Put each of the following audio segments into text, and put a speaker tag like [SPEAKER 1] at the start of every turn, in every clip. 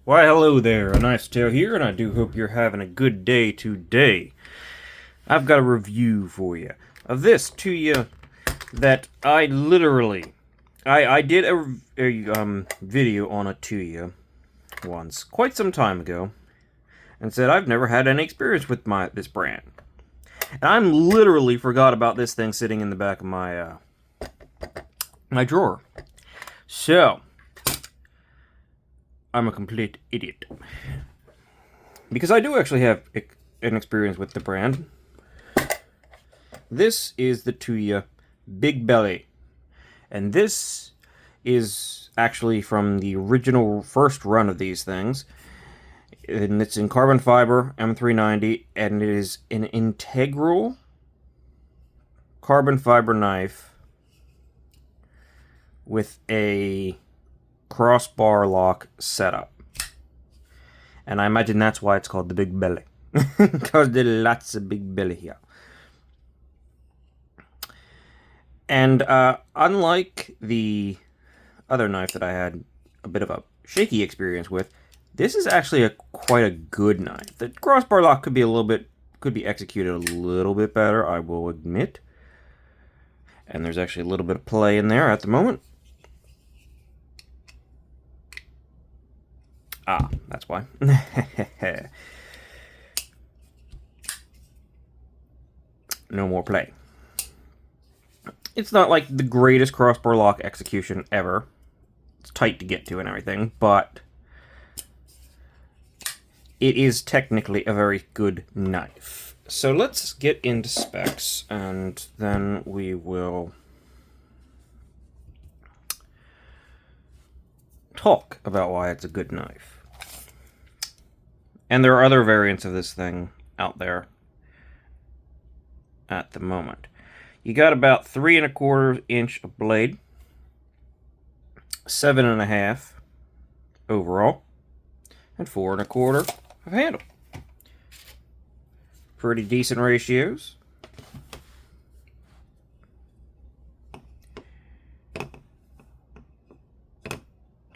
[SPEAKER 1] Why, hello there, a nice tale here, and I do hope you're having a good day today. I've got a review for you of this Tuya that I literally, I did a video on a Tuya once, quite some time ago, and said I've never had any experience with this brand. And I'm literally forgot about this thing sitting in the back of my my drawer. So I'm a complete idiot. Because I do actually have an experience with the brand. This is the Tuya Big Belly. And this is actually from the original first run of these things. And it's in carbon fiber, M390, and it is an integral carbon fiber knife with a crossbar lock setup. And I imagine that's why it's called the Big Belly. Because there's lots of big belly here. And unlike the other knife that I had a bit of a shaky experience with, this is actually quite a good knife. The crossbar lock could be executed a little bit better, I will admit. And there's actually a little bit of play in there at the moment. Ah, that's why. No more play. It's not like the greatest crossbar lock execution ever. It's tight to get to and everything, but it is technically a very good knife. So let's get into specs, and then we will talk about why it's a good knife. And there are other variants of this thing out there at the moment. You got about 3¼ inch of blade, 7½ overall, and 4¼ of handle. Pretty decent ratios.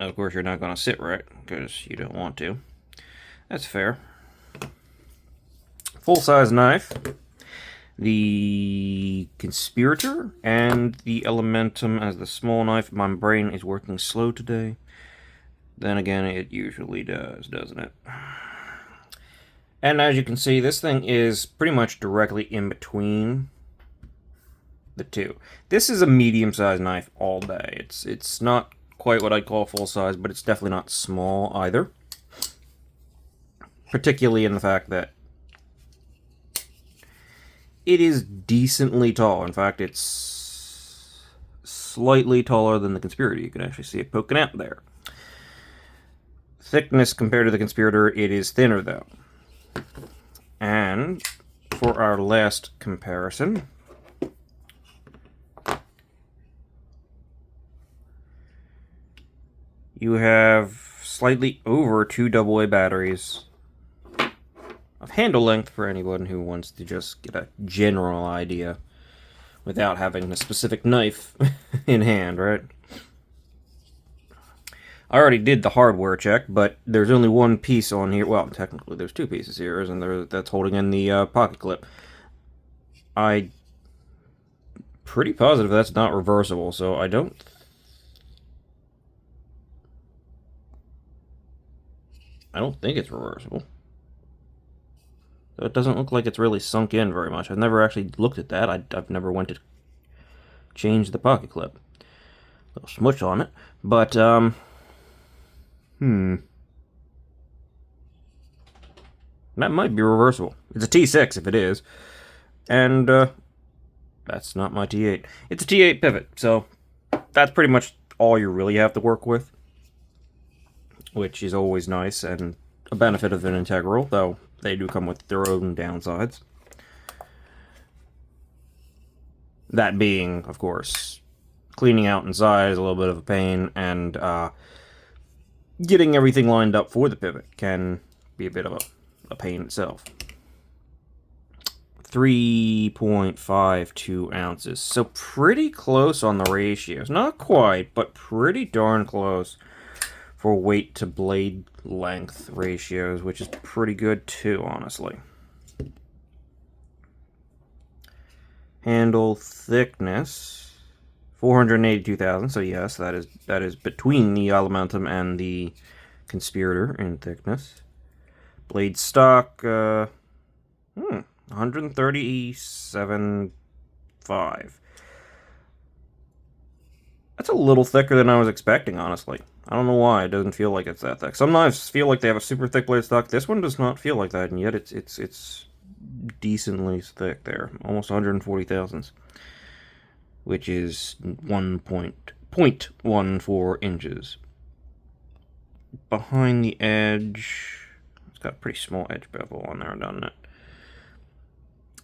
[SPEAKER 1] Of course, you're not going to sit right because you don't want to. That's fair. Full-size knife. The Conspirator and the Elementum as the small knife. My brain is working slow today. Then again, it usually does, doesn't it? And as you can see, this thing is pretty much directly in between the two. This is a medium-sized knife all day. It's not quite what I'd call full-size, but it's definitely not small either. Particularly in the fact that it is decently tall. In fact, it's slightly taller than the Conspirator. You can actually see it poking out there. Thickness compared to the Conspirator, it is thinner though. And for our last comparison, you have slightly over 2 AA batteries of handle length for anyone who wants to just get a general idea without having a specific knife in hand, right? I already did the hardware check, but there's only one piece on here. Well, technically there's 2 pieces here, and that's holding in the pocket clip. I'm pretty positive that's not reversible, so I don't think it's reversible. So it doesn't look like it's really sunk in very much. I've never actually looked at that. I've never went to change the pocket clip. A little smush on it. But, that might be reversible. It's a T6 if it is. And, that's not my T8. It's a T8 pivot, so that's pretty much all you really have to work with. Which is always nice, and a benefit of an integral, though they do come with their own downsides. That being, of course, cleaning out inside is a little bit of a pain, and getting everything lined up for the pivot can be a bit of a pain itself. 3.52 ounces, so pretty close on the ratios. Not quite, but pretty darn close for weight to blade length ratios, which is pretty good too, honestly. Handle thickness, 482,000. So yes, that is between the Alimentum and the Conspirator in thickness. Blade stock, 137.5. That's a little thicker than I was expecting, honestly. I don't know why it doesn't feel like it's that thick. Some knives feel like they have a super thick blade stock. This one does not feel like that, and yet it's decently thick there, almost 140 thousandths, which is 1.14 inches. Behind the edge, it's got a pretty small edge bevel on there, doesn't it?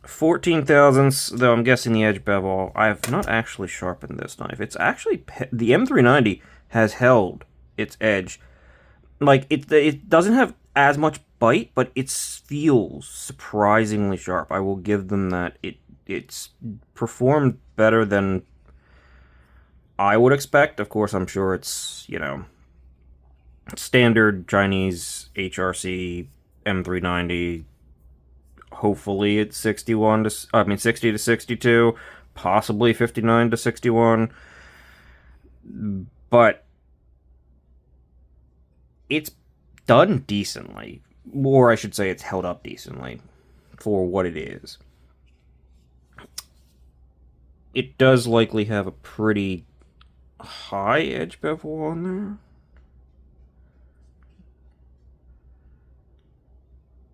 [SPEAKER 1] 14 thousandths, though I'm guessing the edge bevel. I have not actually sharpened this knife. It's actually, the M390 has held its edge. Like, it doesn't have as much bite, but it feels surprisingly sharp. I will give them that. It's performed better than I would expect. Of course, I'm sure it's, you know, standard Chinese HRC M390. Hopefully it's 60 to 62, possibly 59 to 61. But it's done decently, or I should say it's held up decently for what it is. It does likely have a pretty high edge bevel on there.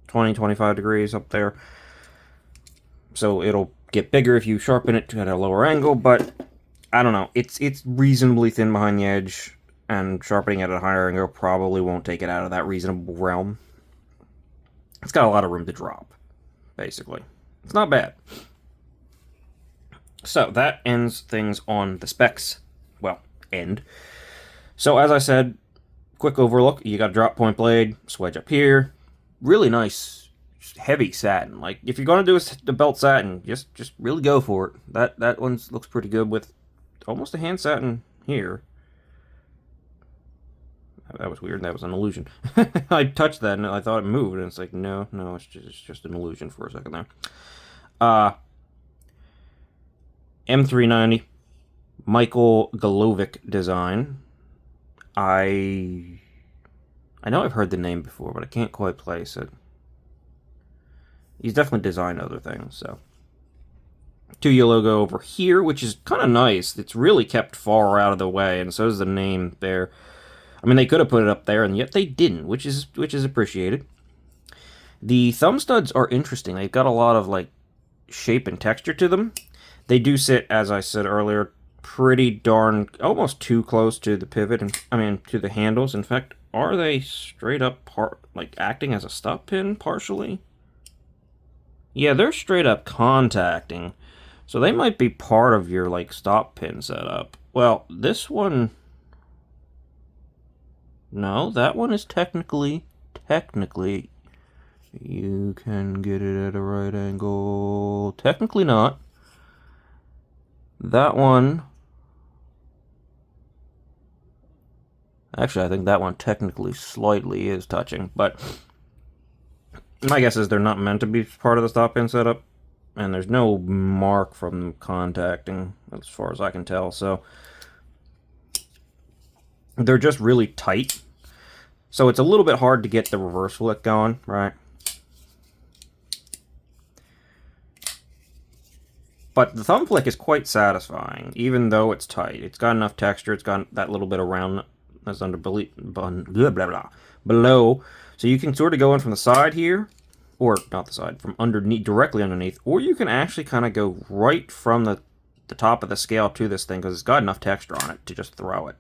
[SPEAKER 1] 20-25 degrees up there. So it'll get bigger if you sharpen it at a lower angle, but I don't know. It's reasonably thin behind the edge, and sharpening it at a higher angle probably won't take it out of that reasonable realm. It's got a lot of room to drop, basically. It's not bad. So that ends things on the specs. Well, end. So as I said, quick overlook. You got a drop point blade, swedge up here. Really nice, heavy satin. Like, if you're going to do a belt satin, just really go for it. That one looks pretty good with almost a hand satin here. That was weird. That was an illusion. I touched that and I thought it moved, and it's like, no, it's just an illusion for a second there. M390, Michael Galovic design. I know I've heard the name before, but I can't quite place it. He's definitely designed other things, so. Tuya logo over here, which is kind of nice. It's really kept far out of the way, and so is the name there. I mean, they could have put it up there, and yet they didn't, which is appreciated. The thumb studs are interesting. They've got a lot of, like, shape and texture to them. They do sit, as I said earlier, pretty darn, almost too close to the pivot, to the handles. In fact, are they straight up acting as a stop pin partially? Yeah, they're straight up contacting. So they might be part of your like stop pin setup. Well, this one, no, that one is technically you can get it at a right angle. Technically not. That one, actually, I think that one technically slightly is touching, but my guess is they're not meant to be part of the stop-in setup, and there's no mark from contacting, as far as I can tell, so they're just really tight. So it's a little bit hard to get the reverse flick going, right? But the thumb flick is quite satisfying, even though it's tight. It's got enough texture, it's got that little bit of round that's below. So you can sort of go in from the side here, or not the side, from underneath, directly underneath, or you can actually kind of go right from the top of the scale to this thing, because it's got enough texture on it to just throw it.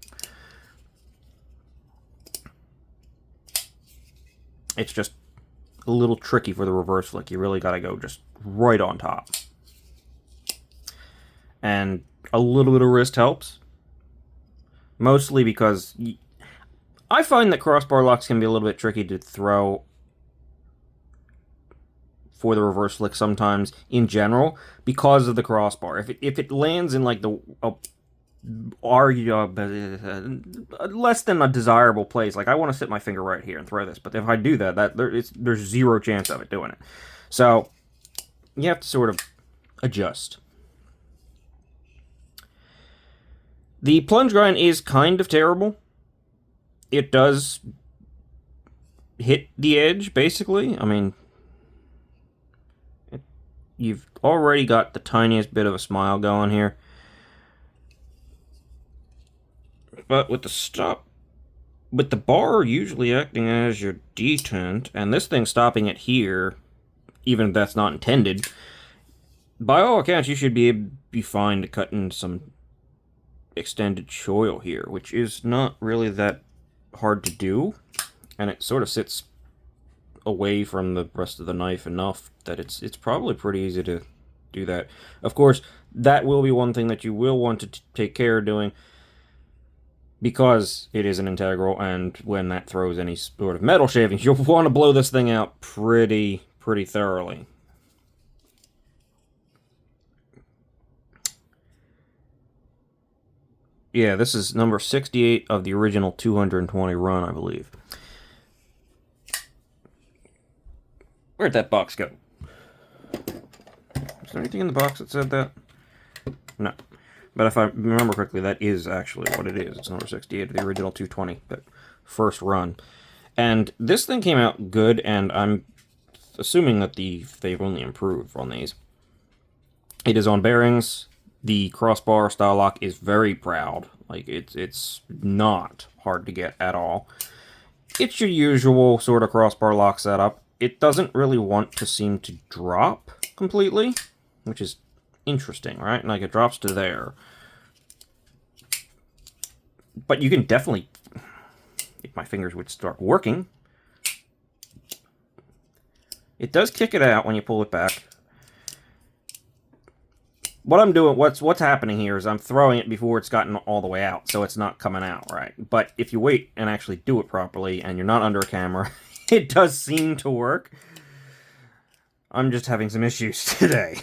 [SPEAKER 1] It's just a little tricky for the reverse flick. You really got to go just right on top. And a little bit of wrist helps. Mostly because I find that crossbar locks can be a little bit tricky to throw for the reverse flick sometimes in general because of the crossbar. If it lands in like less than a desirable place. Like, I want to sit my finger right here and throw this, but if I do that, there's zero chance of it doing it. So you have to sort of adjust. The plunge grind is kind of terrible. It does hit the edge, basically. I mean, you've already got the tiniest bit of a smile going here. But with the bar usually acting as your detent, and this thing stopping it here, even if that's not intended, by all accounts, you should be fine to cut in some extended choil here, which is not really that hard to do, and it sort of sits away from the rest of the knife enough that it's probably pretty easy to do that. Of course, that will be one thing that you will want to take care of doing, because it is an integral, and when that throws any sort of metal shavings, you'll want to blow this thing out pretty thoroughly. Yeah, this is number 68 of the original 220 run, I believe. Where'd that box go? Is there anything in the box that said that? No. But if I remember correctly, that is actually what it is. It's number 68 of the original 220, but first run. And this thing came out good, and I'm assuming that they've only improved on these. It is on bearings. The crossbar style lock is very proud. Like, it's not hard to get at all. It's your usual sort of crossbar lock setup. It doesn't really want to seem to drop completely, which is interesting, right? Like, it drops to there. But you can definitely, if my fingers would start working, it does kick it out when you pull it back. What I'm doing, what's happening here is I'm throwing it before it's gotten all the way out, so it's not coming out right. But if you wait and actually do it properly, and you're not under a camera, it does seem to work. I'm just having some issues today.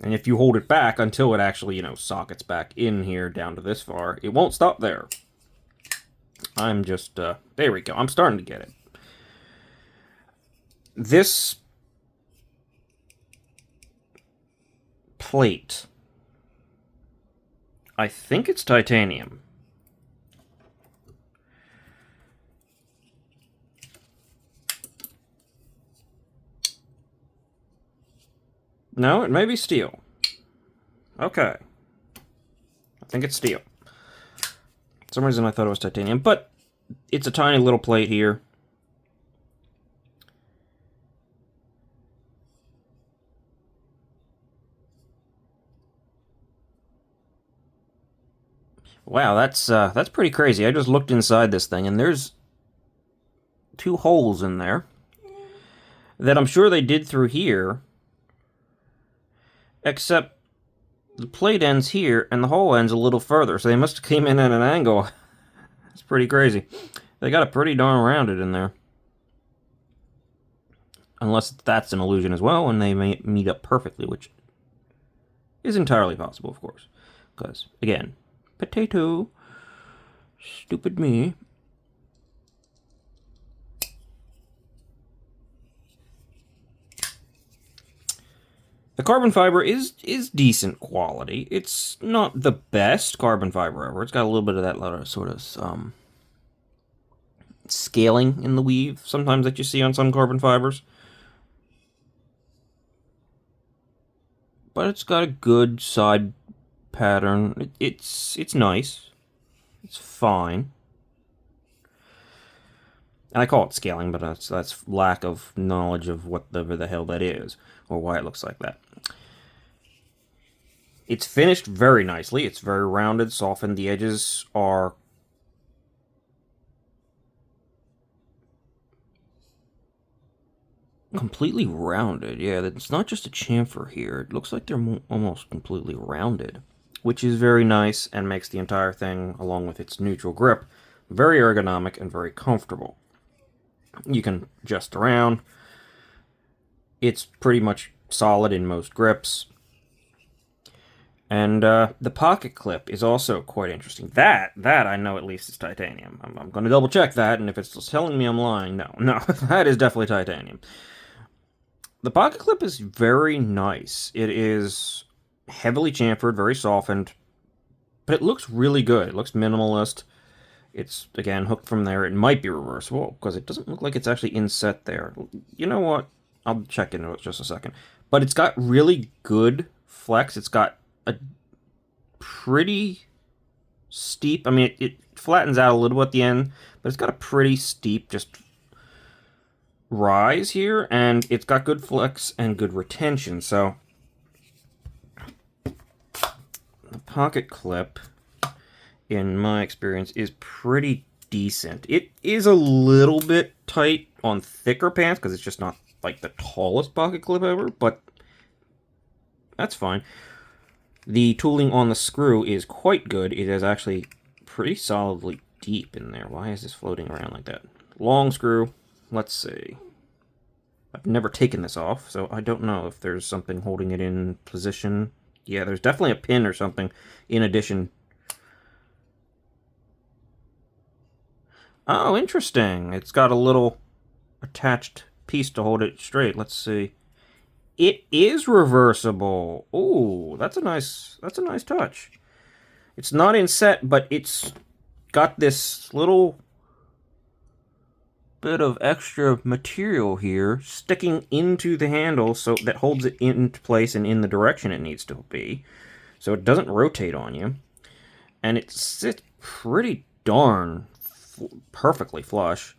[SPEAKER 1] And if you hold it back until it actually, sockets back in here down to this far, it won't stop there. I'm just, there we go. I'm starting to get it. This plate, I think it's titanium. No, it may be steel. Okay. I think it's steel. For some reason I thought it was titanium, but it's a tiny little plate here. Wow, that's pretty crazy. I just looked inside this thing, and there's 2 holes in there that I'm sure they did through here, except the plate ends here, and the hole ends a little further, so they must have came in at an angle. It's pretty crazy. They got it pretty darn rounded in there. Unless that's an illusion as well, and they may meet up perfectly, which is entirely possible, of course. Because, again, potato. Stupid me. The carbon fiber is decent quality. It's not the best carbon fiber ever. It's got a little bit of that sort of scaling in the weave sometimes that you see on some carbon fibers. But it's got a good side pattern. It's nice. It's fine. And I call it scaling, but that's lack of knowledge of whatever the hell that is, or why it looks like that. It's finished very nicely. It's very rounded, softened. The edges are completely rounded. Yeah, it's not just a chamfer here. It looks like they're almost completely rounded, which is very nice and makes the entire thing, along with its neutral grip, very ergonomic and very comfortable. You can adjust around. It's pretty much solid in most grips. And the pocket clip is also quite interesting. That I know at least is titanium. I'm going to double check that, and if it's telling me I'm lying, no, that is definitely titanium. The pocket clip is very nice. It is heavily chamfered, very softened, but it looks really good. It looks minimalist. It's, again, hooked from there. It might be reversible, because it doesn't look like it's actually inset there. You know what? I'll check into it just a second. But it's got really good flex. It's got a pretty steep, I mean, it flattens out a little bit at the end, but it's got a pretty steep just rise here, and it's got good flex and good retention. So the pocket clip, in my experience, is pretty decent. It is a little bit tight on thicker pants because it's just not like the tallest pocket clip ever, but that's fine. The tooling on the screw is quite good. It is actually pretty solidly deep in there. Why is this floating around like that? Long screw. Let's see. I've never taken this off, so I don't know if there's something holding it in position. Yeah, there's definitely a pin or something in addition. Oh, interesting. It's got a little attached piece to hold it straight. Let's see. It is reversible. Ooh, that's a nice touch. It's not inset, but it's got this little bit of extra material here sticking into the handle so that holds it into place and in the direction it needs to be. So it doesn't rotate on you. And it sits pretty darn perfectly flush.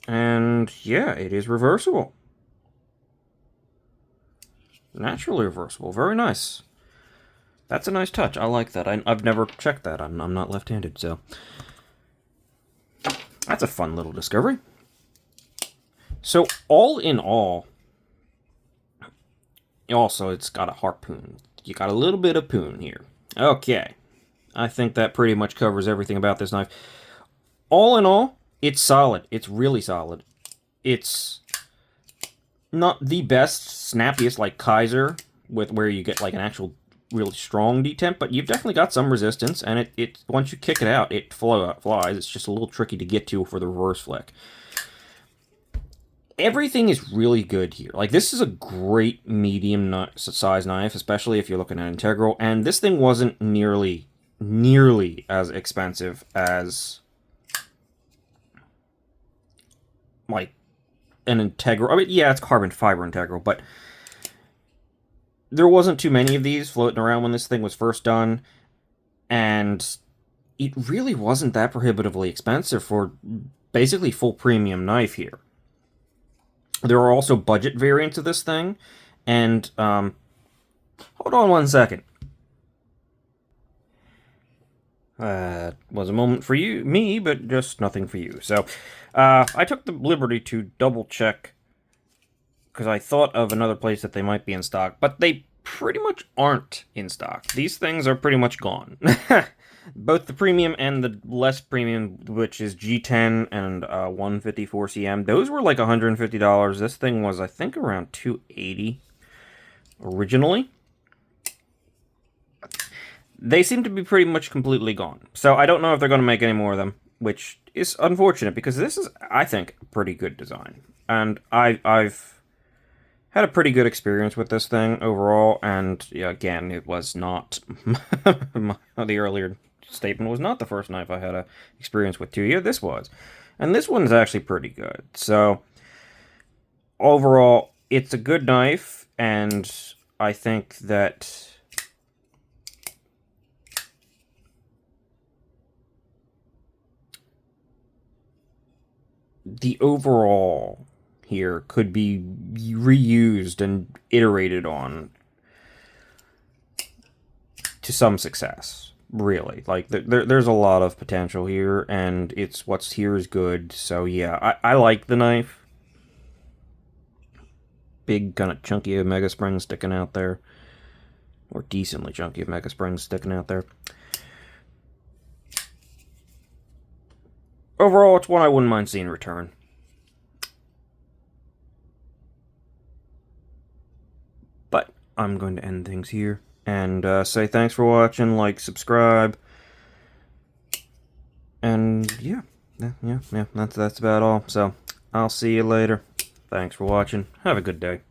[SPEAKER 1] And yeah, it is reversible. Naturally reversible. Very nice. That's a nice touch. I like that. I've never checked that. I'm not left-handed, so that's a fun little discovery. So all in all, also it's got a harpoon. You got a little bit of poon here. Okay. I think that pretty much covers everything about this knife. All in all, it's solid. It's really solid. It's not the best, snappiest like Kaiser, with where you get like an actual really strong detemp, but you've definitely got some resistance, and it once you kick it out, it flies. It's just a little tricky to get to for the reverse flick. Everything is really good here. Like, this is a great medium size knife, especially if you're looking at integral, and this thing wasn't nearly as expensive as like an integral. I mean, yeah, it's carbon fiber integral, but there wasn't too many of these floating around when this thing was first done, and it really wasn't that prohibitively expensive for basically full premium knife here. There are also budget variants of this thing, and hold on one second. That was a moment for me, but just nothing for you. So, I took the liberty to double check, because I thought of another place that they might be in stock, but they pretty much aren't in stock. These things are pretty much gone. Both the premium and the less premium, which is G10 and 154cm, those were like $150. This thing was, I think, around $280 originally. They seem to be pretty much completely gone. So I don't know if they're going to make any more of them, which is unfortunate, because this is, I think, a pretty good design. And I've had a pretty good experience with this thing overall, and yeah, again, it was not the earlier statement was not the first knife I had a experience with Tuya. This was, and this one's actually pretty good. So overall, it's a good knife, and I think that the overall here could be reused and iterated on to some success. Really, like there's a lot of potential here, and it's what's here is good. So yeah, I like the knife. Big kind of chunky Omega springs sticking out there, or decently chunky Omega springs sticking out there. overall, it's one I wouldn't mind seeing return. But I'm going to end things here and say thanks for watching, like, subscribe, and yeah, that's about all. So I'll see you later. Thanks for watching. Have a good day.